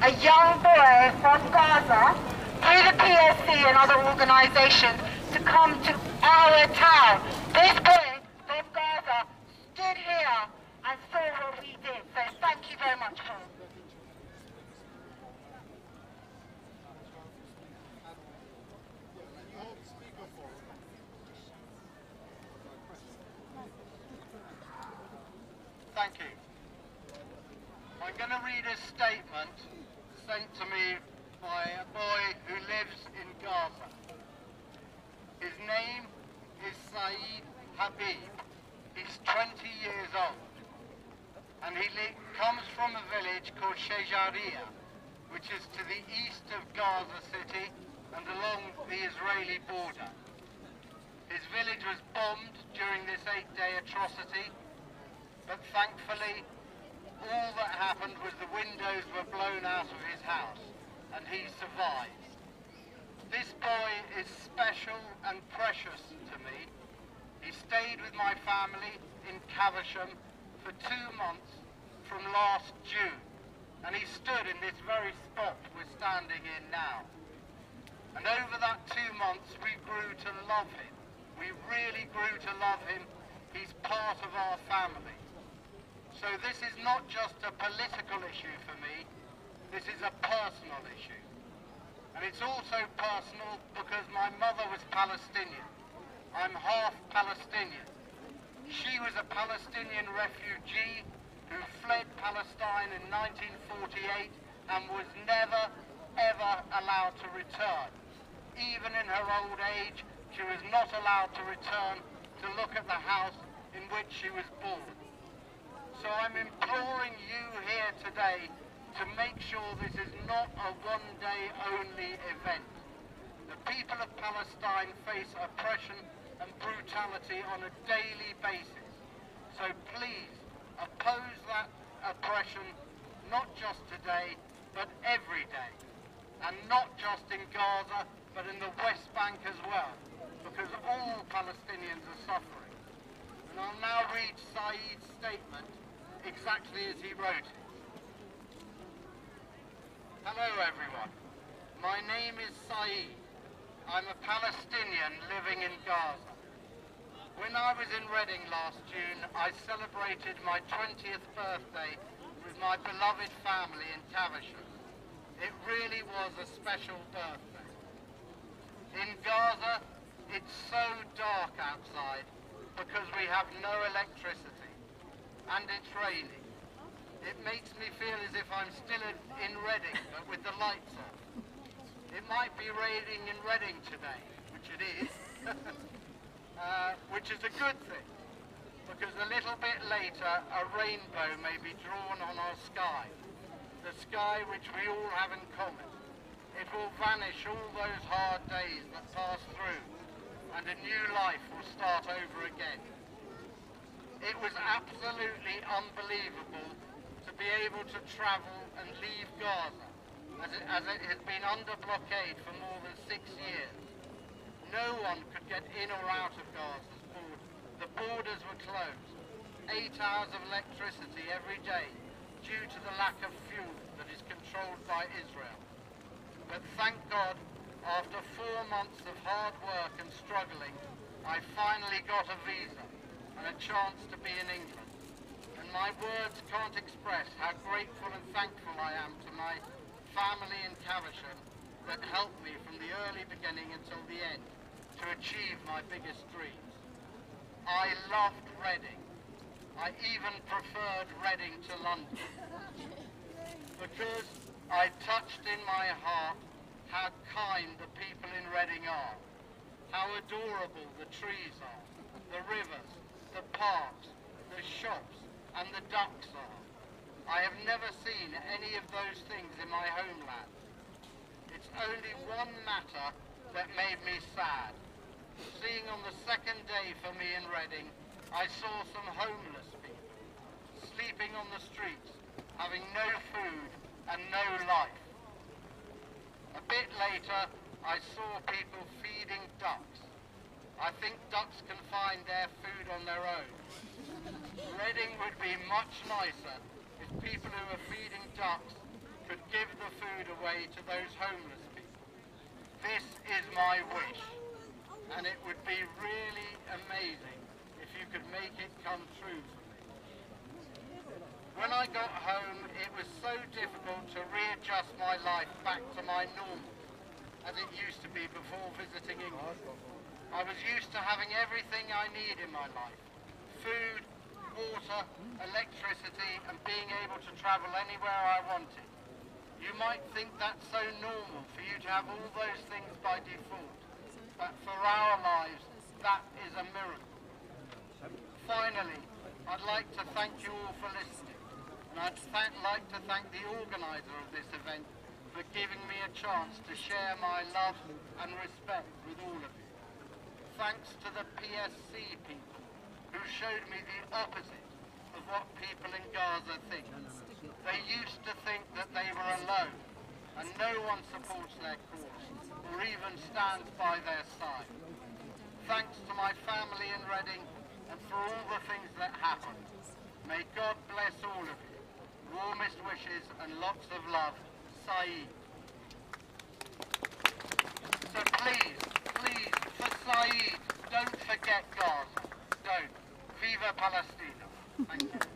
a young boy from Gaza through the PSC and other organizations to come to our town. This boy from Gaza stood here and saw what we did. So thank you very much, Paul. Thank you. I'm going to read a statement sent to me by a boy who lives in Gaza. His name is Saeed Habib. He's 20 years old. And he comes from a village called Shejaria, which is to the east of Gaza City and along the Israeli border. His village was bombed during this 8-day atrocity, but thankfully all that happened was the windows were blown out of his house and he survived. This boy is special and precious to me. He stayed with my family in Caversham for 2 months from last June, and he stood in this very spot we're standing in now. And over that 2 months we grew to love him. We really grew to love him. He's part of our family. So this is not just a political issue for me, this is a personal issue. And it's also personal because my mother was Palestinian. I'm half Palestinian. She was a Palestinian refugee who fled Palestine in 1948 and was never, ever allowed to return. Even in her old age, she was not allowed to return to look at the house in which she was born. So I'm imploring you here today to make sure this is not a one-day only event. The people of Palestine face oppression and brutality on a daily basis. So please oppose that oppression, not just today, but every day. And not just in Gaza, but in the West Bank as well, because all Palestinians are suffering. And I'll now read Saeed's statement exactly as he wrote it. Hello everyone, my name is Saeed. I'm a Palestinian living in Gaza. When I was in Reading last June, I celebrated my 20th birthday with my beloved family in Caversham. It really was a special birthday. In Gaza, it's so dark outside because we have no electricity. And it's raining. It makes me feel as if I'm still in Reading, but with the lights off. It might be raining in Reading today, which it is, which is a good thing, because a little bit later a rainbow may be drawn on our sky, the sky which we all have in common. It will vanish all those hard days that pass through, and a new life will start over again. It was absolutely unbelievable to be able to travel and leave Gaza, as it has been under blockade for more than 6 years. No one could get in or out of Gaza's borders. The borders were closed. 8 hours of electricity every day due to the lack of fuel that is controlled by Israel. But thank God, after 4 months of hard work and struggling, I finally got a visa and a chance to be in England. And my words can't express how grateful and thankful I am to my family in Caversham that helped me from the early beginning until the end to achieve my biggest dreams. I loved Reading. I even preferred Reading to London because I touched in my heart how kind the people in Reading are, how adorable the trees are, the rivers, the parks, the shops and the ducks are. I have never seen any of those things in my homeland. It's only one matter that made me sad. Seeing on the second day for me in Reading, I saw some homeless people sleeping on the streets, having no food and no life. A bit later, I saw people feeding ducks. I think ducks can find their food on their own. Reading would be much nicer if people who are feeding ducks could give the away to those homeless people. This is my wish, and it would be really amazing if you could make it come true for me. When I got home, it was so difficult to readjust my life back to my normal, as it used to be before visiting England. I was used to having everything I need in my life: food, water, electricity, and being able to travel anywhere I wanted. You might think that's so normal for you to have all those things by default, but for our lives, that is a miracle. Finally, I'd like to thank you all for listening, and I'd like to thank the organiser of this event for giving me a chance to share my love and respect with all of you. Thanks to the PSC people who showed me the opposite of what people in Gaza think. They used to think that they were alone and no one supports their cause or even stands by their side. Thanks to my family in Reading and for all the things that happened. May God bless all of you. Warmest wishes and lots of love, Saeed. So please, for Saeed, don't forget Gaza. Don't. Viva Palestina. Thank you.